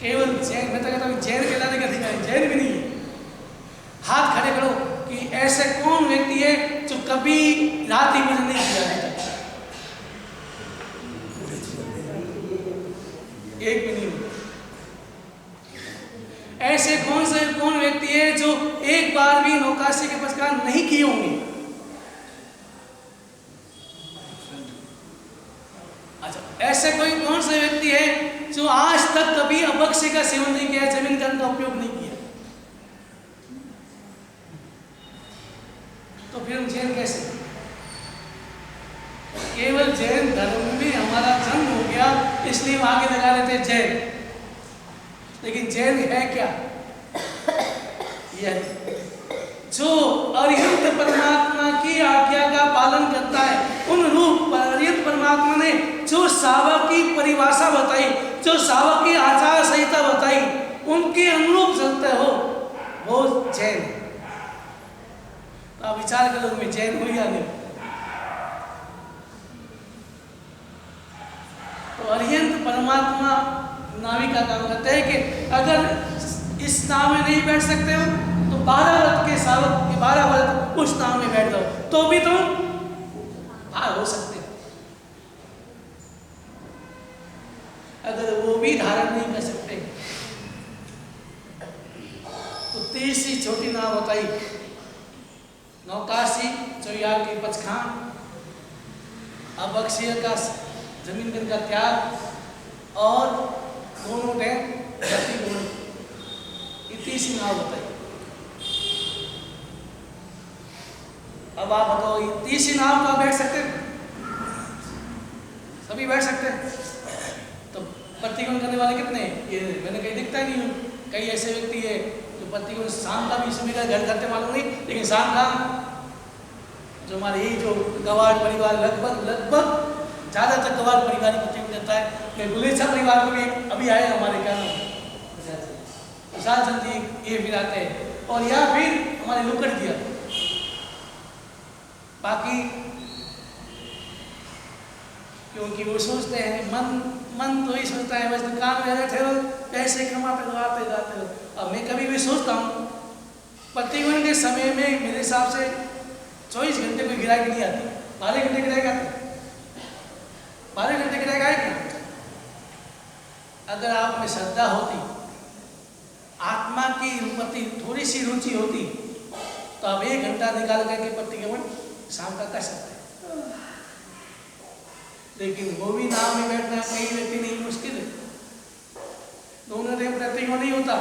केवल जैन, मैं तो कहता हूँ जैन कहलाने का अधिकार है, जैन भी नहीं है। हाथ खड़े करो कि ऐसे कौन व्यक्ति है जो कभी रात ही भोजन नहीं किया है? एक भी नहीं। ऐसे कौन व्यक्ति है जो एक बार भी नौकाशी के पश्चात नहीं किए होंगे? अच्छा, ऐसे कौन सा व्यक्ति है जो आज तक कभी अभक्ष्य का सेवन नहीं किया, जमीन का उपयोग नहीं किया? तो फिर हम जैन कैसे? केवल जैन धर्म में हमारा जन्म हो गया इसलिए हम आगे लगा देते हैं जैन, लेकिन जैन है क्या? यह जो अरिहंत परमात्मा की आज्ञा का पालन करता है, उन रूप अरिहंत परमात्मा ने जो सावक की परिभाषा बताई, जो सावक की आचार संहिता बताई, उनके अनुरूप चलते हो, वो जैन। तो आप विचार करो मैं जैन हूं या नहीं? तो अरिहंत परमात्मा नाविक का काम करते हैं कि अगर इस नाव में नहीं बैठ सकते हो तो 12 व्रत के सावक के 12 व्रत उस नाव में बैठ जाओ, तो भी तुम पार हो सकते हो। अगर वो भी धारण नहीं कर सकते तो तीसरी छोटी नाव बताई, नौकाशी, चौयार की पचखान, अभक्ष्य का जमीन का त्याग और दोनों टाइम गति गुण, ये तीसरी नाव बताई। अब आप बताओ, तीसरी नाव तो आप बैठ सकते हैं, सभी बैठ सकते हैं, तो प्रतिकोण करने वाले कितने हैं? ये मैंने कहीं दिखता ही नहीं हूँ। कई ऐसे व्यक्ति है जो प्रतिकोण शाम का भी सुविधा घर करते मालूम नहीं, लेकिन शाम का जो हमारे यही जो गवाड़ परिवार लगभग ज़्यादातर गवाड़ परिवार प्रतिकोण करता है। मैं गुलेछा परिवार को भी अभी आए हमारे क्या विशाल चंद जी ये फिर आते हैं, और या फिर हमारे लुकड़ दिया। बाकी क्योंकि वो सोचते हैं, मन तो ही सोचता है बस दुकान में बैठे हो, पैसे कमाते हो, आते जाते हो। अब मैं कभी भी सोचता हूँ प्रतिकोण के समय में मेरे हिसाब से 24 घंटे कोई गिराई नहीं आती, 12 घंटे गिराई आती, 12 घंटे गिराई आएगी। अगर आप में श्रद्धा होती, आत्मा की प्रति थोड़ी सी रुचि होती, तो आप 1 घंटा निकाल करके प्रतिकोण शाम का कर सकते हैं। लेकिन वो भी नाव में बैठना कई व्यक्ति नहीं, मुश्किल है। दोनों टाइम प्रतिकोण नहीं होता,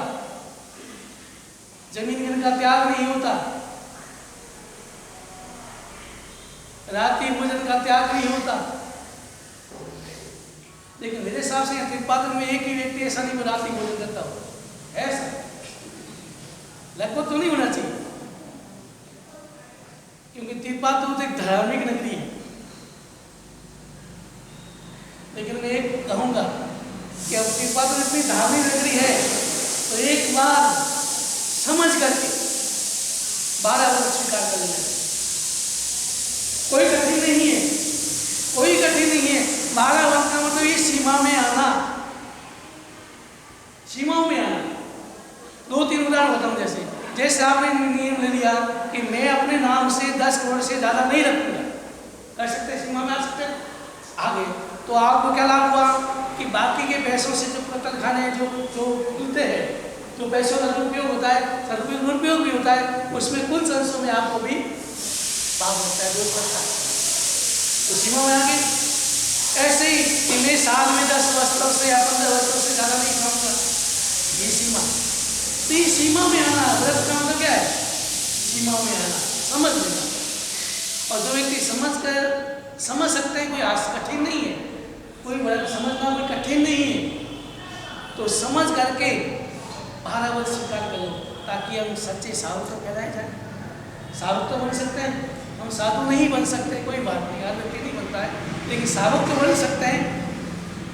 जमीन का त्याग नहीं होता, रात्रि भोजन का त्याग नहीं होता। लेकिन मेरे हिसाब से त्रिपादन में एक ही व्यक्ति ऐसा नहीं वो रात्रि भोजन करता हो, ऐसा लगभग तो नहीं होना चाहिए, क्योंकि त्रिपाद तो एक धार्मिक नगरी है। लेकिन मैं एक कहूंगा कि अब त्रिपादन इतनी धार्मिक नगरी है तो एक बार समझ करके 12 वर्ष स्वीकार कर लेना, कोई कठिन नहीं है, कोई कठिन नहीं है। 12 वर्ष का मतलब ये सीमा में आना, सीमाओं में आना। 2-3 उदाहरण बताऊं, जैसे आपने नियम ले लिया कि मैं अपने नाम से 10 करोड़ से ज़्यादा नहीं रखूंगा, कर सकते हैं, सीमा में आ सकते हैं, आगे तो आपको क्या लाभ हुआ कि बाकी के पैसों से जो कतल खाने जो खुलते हैं, जो पैसों का दुरुपयोग होता है, दुरुपयोग भी होता है, उसमें कुछ अंशों में आपको भी पाप होता है, दोष लगता है, तो सीमा में आगे। ऐसे ही कि मैं साल में 10 वस्त्रों से या 15 वस्त्रों से ज़्यादा नहीं खाऊंगा, ये सीमा। तो ये सीमा में आना, व्रत का मतलब क्या है? सीमा में आना, समझ लेना। और जो व्यक्ति समझ सकते हैं, कोई कठिन नहीं है, कोई व्रत समझना कोई कठिन नहीं है, तो समझ करके 12 वर्ष स्वीकार करो, ताकि हम सच्चे साधु तो कहलाए जाए। साधु तो बन सकते हैं, हम साधु नहीं बन सकते, कोई बात नहीं, हर व्यक्ति नहीं बनता है, लेकिन साधु तो बन सकते हैं।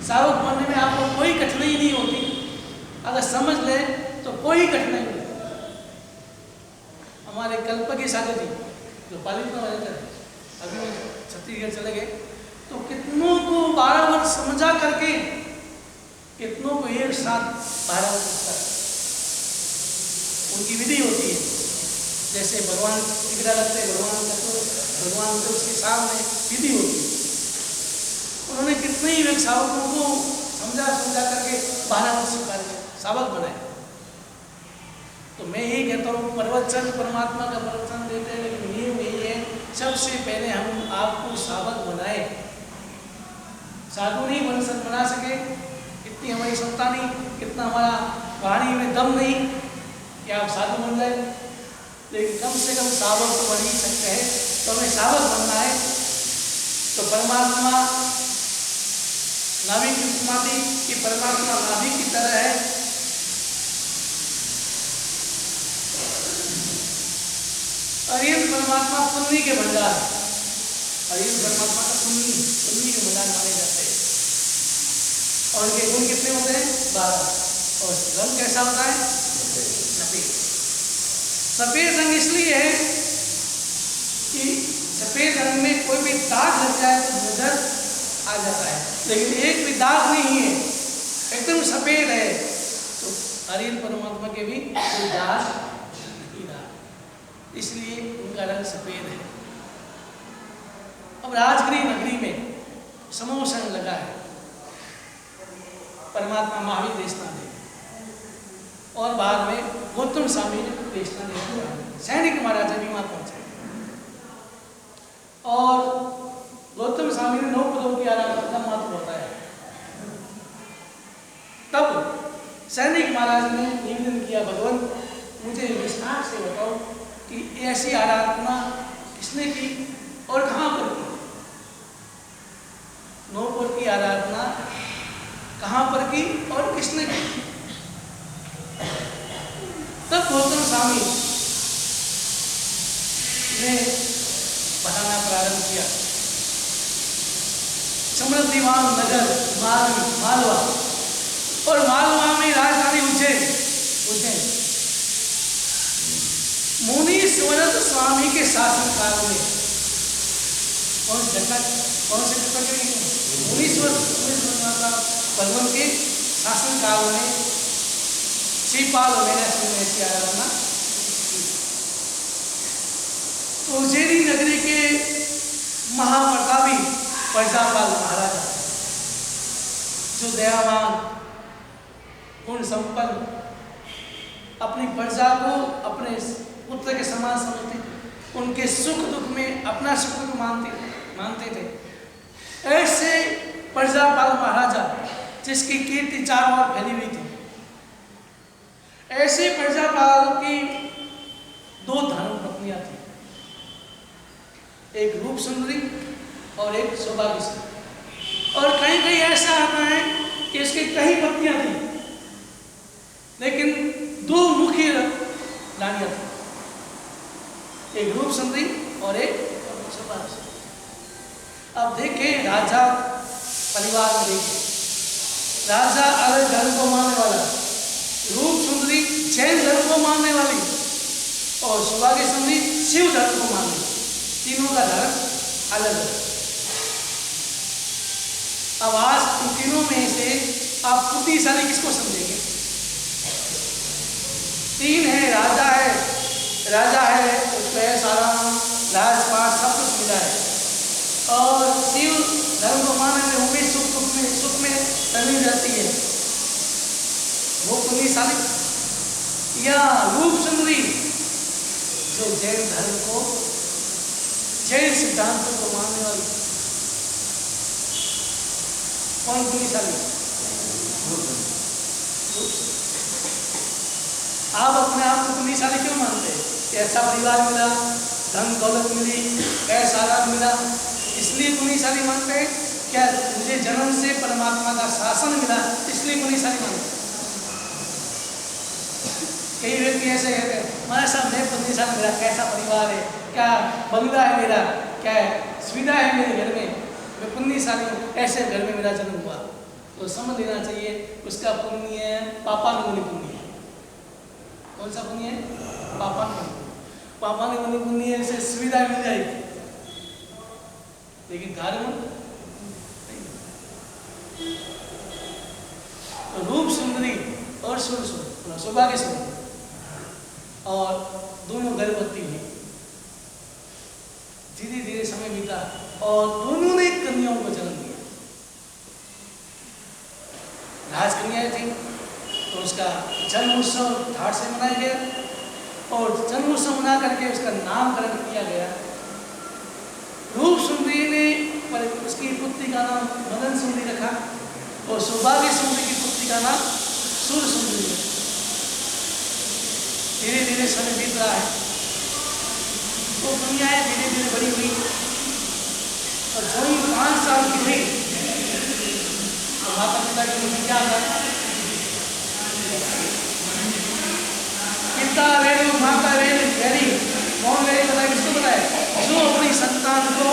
साधु बनने में आपको कोई कठिनाई नहीं होती, अगर समझ ले तो कोई कठिनाई नहीं। हमारे कल्प के साधु जी जो पालित में रहते हैं, अभी वो छत्तीसगढ़ चले गए, तो कितनों को 12 वर्ष समझा करके कितनों को एक साथ 12 वर्ष उनकी विधि होती है। जैसे भगवान टिकरा लगते हैं, भगवान तो उसके सामने विधि होती है। उन्होंने कितने ही सावकों को समझा करके 12 वर्ष सावक बनाए। तो मैं यही कहता हूँ, प्रवचन परमात्मा का प्रवचन देते हैं, लेकिन नियम यही है, सबसे पहले हम आपको सावक बनाए। साधु नहीं बना सके, इतनी हमारी क्षमता नहीं, इतना हमारा वाणी में दम नहीं कि आप साधु बन जाए, लेकिन कम से कम सावक तो बन ही सकते हैं। तो हमें सावक बनना है, तो परमात्मा नाभिक की उपमा दी कि परमात्मा नाभिक की तरह है, और ये परमात्मा पुण्य के भंडार है, और ये परमात्मा का पुण्य के भंडार माने जाते हैं। और उनके गुण कितने होते हैं? 12। और रंग कैसा होता है? सफेद। सफेद रंग इसलिए है कि सफेद रंग में कोई भी दाग लग जाए तो नजर आ जाता है, लेकिन एक भी दाग नहीं है, एकदम सफेद है, तो हरिहर परमात्मा के भी कोई दाग नहीं रहा, इसलिए उनका रंग सफेद है। अब राजगिरी नगरी में समोसन लगा है, परमात्मा महावीर देशना दे, और बाद में गौतम स्वामी ने देशना दे, सैनिक महाराजा भी वहां पहुंचे, और गौतम स्वामी ने 9 पदों की आराधना का महत्व बताया। तब सैनिक महाराज ने निवेदन किया, भगवान मुझे विस्तार से बताओ कि ऐसी आराधना किसने की और कहाँ पर की? नौपुर की आराधना कहाँ पर की और किसने की? तब गौतम स्वामी ने बताना प्रारंभ किया। समृद्धिवान नगर मालवा, और मालवा में राजधानी उज्जैन मुनि सुवरत स्वामी के शासन काल में कौन से घटना मुनि सुवरत भगवान के शासन काल में श्रीपाल की आराधना। उज्जैनी नगरी के महाप्रतापी प्रजापाल महाराजा, जो दयावान गुण संपन्न, अपनी प्रजा को अपने पुत्र के समान समझते, उनके सुख दुख में अपना सुख दुख मानते थे, ऐसे प्रजापाल महाराजा जिसकी कीर्ति चारों ओर फैली हुई थी, ऐसे प्रजापाल की दो धर्म पत्नियां थी, एक रूप सुंदरी और एक सौभाग्यवती। और कहीं कहीं ऐसा आता है कि इसकी कई पत्नियां थी, लेकिन दो मुख्य रानियां थी, एक रूप सुंदरी और एक सौभाग्यवती। अब देखें राजा परिवार में, देखें राजा अलग धर्म को मानने वाला, रूप सुंदरी जैन धर्म को मानने वाली और सौभाग्यवती शिव धर्म को मानने वाली, तीनों का धर्म अलग है। अब आज इन तीनों में से आप बुद्धिशाली किसको समझेंगे? तीन है, राजा है उसको सारा राजपाट सब कुछ मिला है, और शिव धर्म को मानने में हमें सुख में तली जाती है, वो बुद्धिशाली। या रूप सुंदरी जो जैन धर्म को, जैन सिद्धांतों को मानने वाली, कौन बुद्धिशाली? आप अपने आप को बुद्धिशाली क्यों मानते हैं? कि अच्छा परिवार मिला, धन दौलत मिली, ऐसा आराम मिला, इसलिए बुद्धिशाली मानते हैं? क्या मुझे जन्म से परमात्मा का शासन मिला इसलिए बुद्धिशाली मानते हैं? कई व्यक्ति ऐसे कहते हैं, हमारे साथ मैं बुद्धिशाली, मेरा कैसा परिवार है, क्या बंगला है मेरा, क्या सुविधा है मेरे घर में, मैं पुण्यशाली हूँ, ऐसे घर में मेरा जन्म हुआ। तो समझ लेना चाहिए उसका पुण्य है पापानुगुणी पुण्य है। कौन सा पुण्य है? पापानुगुणी पुण्य से सुविधा मिल जाएगी, लेकिन धर्म तो रूप सुंदरी और सौभाग्य सुंदरी, और दोनों गर्भवती हुई। धीरे धीरे समय बीता और दोनों ने कन्याओं को जन्म दिया। राजकन्याएं थी, तो उसका जन्म उत्सव ठाट से मनाया गया, और जन्म उत्सव मना करके उसका नामकरण किया गया। रूप सुंदरी ने उसकी पुत्री का नाम मदन सुंदरी रखा, और सौभाग्य सुंदरी की पुत्री का नाम सूर सुंदरी रखा। धीरे धीरे समय बीत रहा है, तो कन्याएं धीरे धीरे बड़ी हुई, और जो ही 5 साल की हुई तो माता पिता की मुझे क्या था? पिता वेणु माता वेणी, कौन वेणी बताए? किसको बताए? जो अपनी संतान को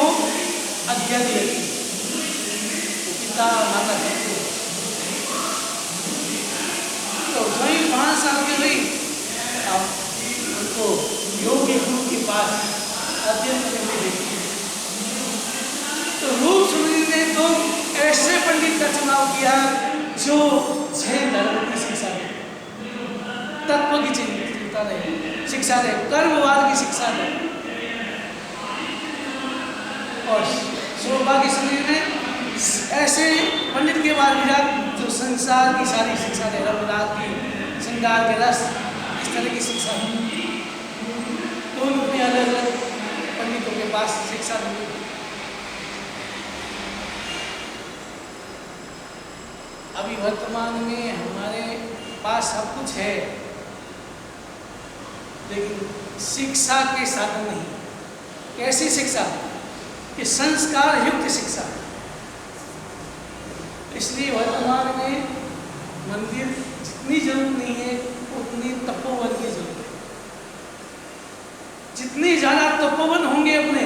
आज्ञा दी, तो पिता माता कहते। तो जो ही 5 साल की हुई, अब उनको योगी गुरु के पास अध्ययन करने देती। तो रूप सुंदरी ने तो ऐसे पंडित का चुनाव किया जो जैन धर्म की शिक्षा दे, तत्व की चिंता दे, शिक्षा दे, कर्मवाद की शिक्षा दे। और सौभाग्य सुंदरी ने ऐसे पंडित के बाद मिला जो संसार की सारी शिक्षा दे, रघुनाथ की, श्रृंगार के रस, इस तरह की शिक्षा दे। दोनों अपने अलग अलग पंडितों के पास शिक्षा दी। अभी वर्तमान में हमारे पास सब कुछ है, लेकिन शिक्षा के साधन नहीं। कैसी शिक्षा? कि संस्कार युक्त शिक्षा। इसलिए वर्तमान में मंदिर जितनी जरूरत नहीं है उतनी तपोवन की जरूरत है। जितनी ज्यादा तपोवन होंगे अपने,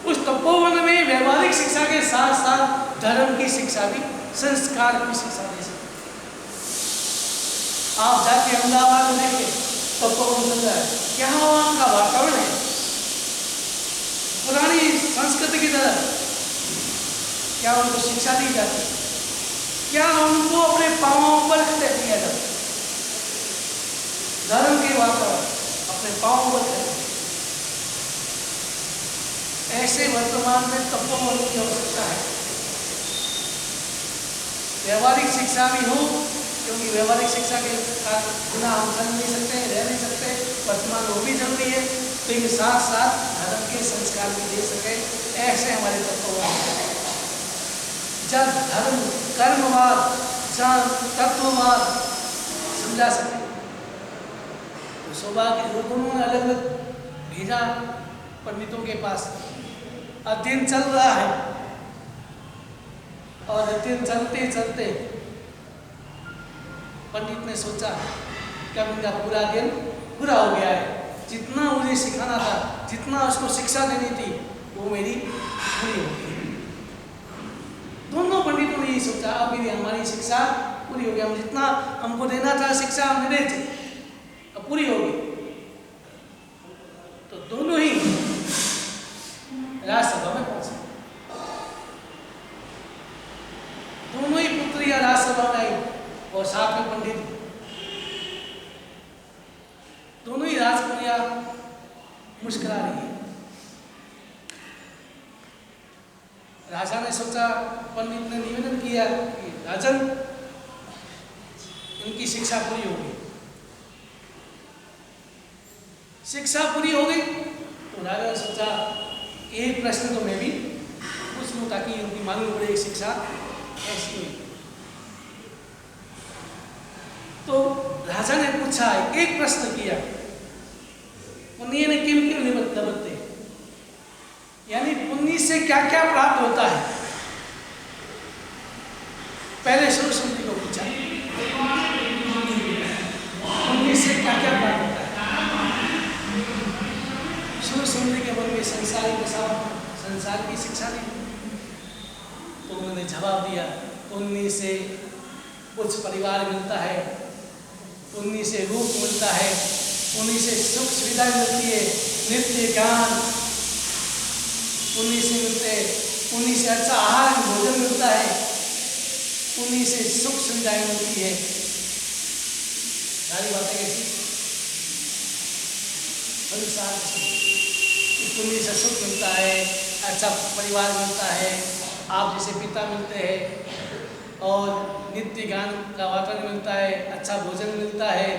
उस तपोवन में व्यवहारिक शिक्षा के साथ साथ धर्म की शिक्षा भी, संस्कार की शिक्षा दे सकते। आप जाके अहमदाबाद में देखें तपोवन चल रहा है, क्या वहां का वातावरण है पुरानी संस्कृति की तरह। क्या उनको शिक्षा दी जाती? क्या उनको अपने पांवों पर खड़े किया जाता? धर्म के वातावरण अपने पांवों पर खड़े। ऐसे वर्तमान में तपोवन की आवश्यकता है। व्यवहारिक शिक्षा भी हो, क्योंकि व्यवहारिक शिक्षा के बिना हम चल नहीं सकते, रह नहीं सकते। वर्तमान वो भी जरूरी है, तो इनके साथ साथ धर्म के संस्कार भी दे सके। ऐसे हमारे तत्ववाद, जब धर्म कर्मवाद, जब तत्ववाद समझा सके, तो सौभाग्य लोगों ने अलग अलग भेजा पंडितों के पास। अध्ययन चल रहा है और अध्ययन चलते चलते पंडित ने सोचा कि अब इनका पूरा अध्ययन पूरा हो गया है। जितना मुझे सिखाना था, जितना उसको शिक्षा देनी थी, वो मेरी पूरी हो गई। दोनों पंडितों ने यही सोचा, अब मेरी हमारी शिक्षा पूरी हो गई। हम जितना हमको देना था शिक्षा हमने दे दी, अब पूरी हो गई। तो दोनों ही राजसभा में पहुंचे। दोनों ही पुत्रियां राजसभा में आई और साथ में पंडित। दोनों ही राजकुमारियां मुस्कुरा रही है। राजा ने सोचा, पंडित ने निवेदन किया कि राजन, इनकी शिक्षा पूरी हो गई। शिक्षा पूरी हो गई तो राजा ने सोचा एक प्रश्न तो मैं भी पूछ लूं ताकि उनकी मालूम पड़े एक शिक्षा कैसी हुई। तो राजा ने पूछा, एक प्रश्न किया, पुण्य ने किम किम निबद्धते, यानी पुण्य से क्या क्या प्राप्त होता है। पहले सुरसुंदी को पूछा, पुण्य से क्या क्या प्राप्त होता है। सुरसुंदी के मन में संसार की शिक्षा दी। तो उन्होंने जवाब दिया, पुण्य से कुछ परिवार मिलता है, पुण्य से रूप मिलता है, पुण्य से सुख सुविधा मिलती है, नित्य ज्ञान पुण्य से मिलते हैं, पुण्य से अच्छा आहार भोजन मिलता है, पुण्य से सुख सुविधाएं मिलती है। सारी बातें कैसी पुण्य से सुख मिलता है, अच्छा परिवार मिलता है, आप जैसे पिता मिलते हैं, और नित्य ज्ञान का वातावरण मिलता है, अच्छा भोजन मिलता है।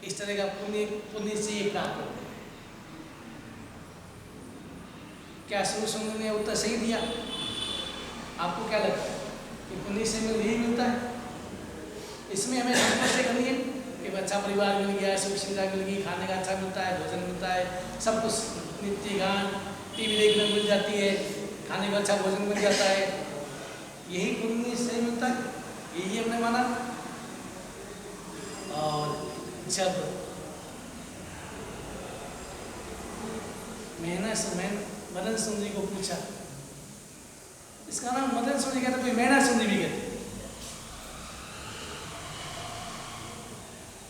इस तरह का पुण्य से ये प्राप्त होता है। क्या सुरसुंदी ने उत्तर सही दिया? आपको क्या लगता है कि पुण्य से यही मिलता है? इसमें हमें संतोष करनी है कि अच्छा परिवार मिल गया, सुख सुविधा मिल गई, खाने का अच्छा मिलता है, भोजन मिलता है, सब कुछ, नित्य ज्ञान, टीवी देखने मिल जाती है, खाने का अच्छा भोजन मिल जाता है, यही पुण्य से मिलता है, यही हमने माना। और जब मदन सुंदरी को पूछा, इसका नाम मदन सुंदरी कहते, कोई मैना सुंदरी भी कहते।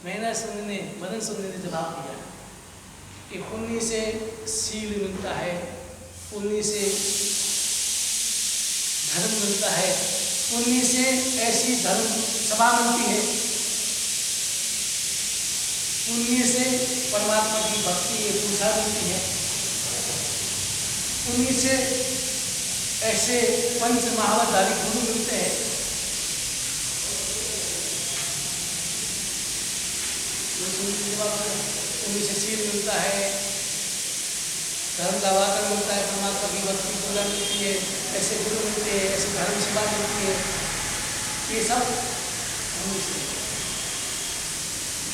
मैना सुंदरी ने, मदन सुंदरी ने जवाब दिया कि पुण्य से शील मिलता है, पुण्य से धर्म मिलता है, पुण्य से ऐसी धर्म सभा मिलती है, पुण्य से परमात्मा की भक्ति पूजा मिलती है, पुण्य से ऐसे पंच महावतधारी गुरु मिलते हैं। पुण्य से शील मिलता है, धर्म का वातावरण मिलता है, परमात्मा की भक्ति पूजा मिलती है, ऐसे गुरु मिलते हैं, ऐसे धर्म सेवा मिलती है। ये सब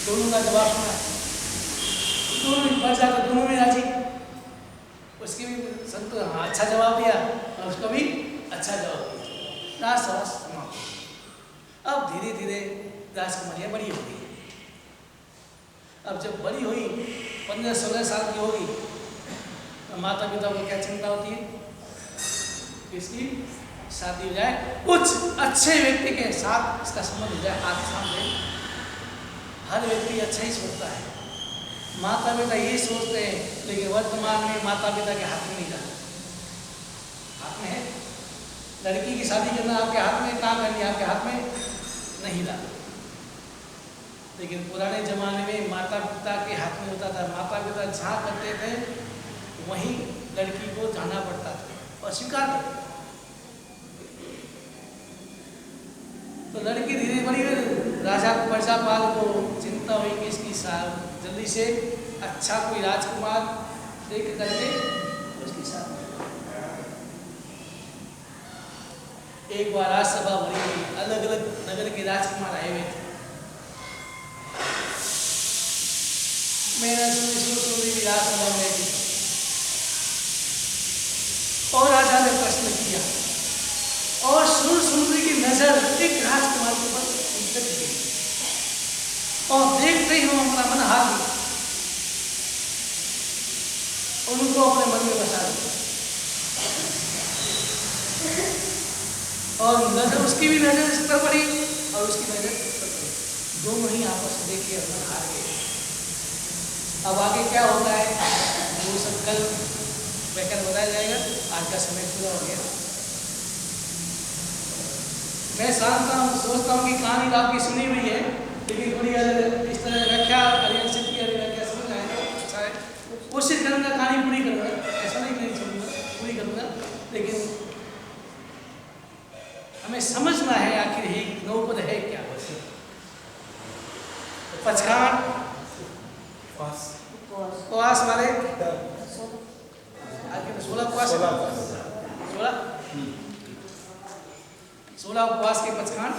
दोनों का जवाब सुना, दोनों बढ़ जाकर दोनों में राजी। राजकुमारियाँ बड़ी हो गई। अब जब बड़ी हुई 15-16 साल की होगी तो माता पिता को क्या चिंता होती है कि इसकी शादी हो जाए, कुछ अच्छे व्यक्ति के साथ इसका संबंध हो जाए। आज सामने हर व्यक्ति अच्छा ही सोचता है, माता पिता यही सोचते हैं, लेकिन वर्तमान में माता पिता के हाथ में नहीं जाता। हाथ में है लड़की की शादी करना, आपके हाथ में, कहाँ करनी है आपके हाथ में नहीं रहा। लेकिन पुराने जमाने में माता पिता के हाथ में होता था। माता पिता जहाँ करते थे वहीं लड़की को जाना पड़ता था और स्वीकार करते। तो लड़की धीरे बड़ी राजा प्रजापाल को चिंता हुई कि इसकी जल्दी से अच्छा कोई राजकुमार देख करके उसकी शादी। एक बार राजसभा भरी हुई, अलग अलग नगर के राजकुमार आए हुए थे। मैंने सुनी राजसभा में थी और राजा ने प्रश्न किया और सुंदरी की नजर एक राजकुमार के ऊपर टिक गई और देखते ही अपना मन हार लिया, उनको अपने मन में बसा दिया और नजर उसकी भी नजर इस पर पड़ी और उसकी नजर इस पर पड़ी। दोनों ही आपस में देखिए मन हार गए। अब आगे क्या होता है वो सब कल बैठकर बताया जाएगा। आज का समय पूरा हो गया। मैं सोचता हूँ कि कहानी तो आपकी सुनी हुई है, लेकिन थोड़ी इस तरह व्याख्या अरिहंत की व्याख्या समझ आए तो अच्छा है। कोशिश करूँगा कहानी पूरी करूँगा, ऐसा नहीं छोड़ूंगा, पूरी करूँगा। लेकिन हमें समझना है आखिर ही नौपद है क्या। पचखान उपवास वाले आज के 16 उपवास, 16 उपवास के पचखान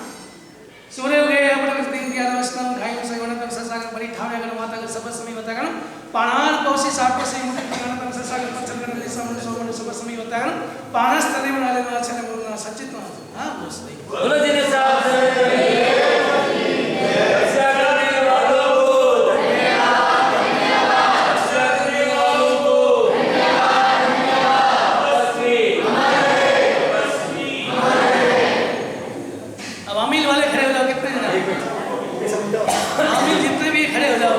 सूर्य हो गए अपने दिन के अवस्था में घाई से वर्ण तक संसार बड़ी ठावे कर माता के सब समय होता है पाणान कोशी साठ से मुक्ति करना तक संसार का चल करने सामने सोमन सब समय होता है पाणस तले में वाले ना चले बोलना सचित ना। हां बोस नहीं बोलो जी ने साहब जितने भी खड़े हो जाओ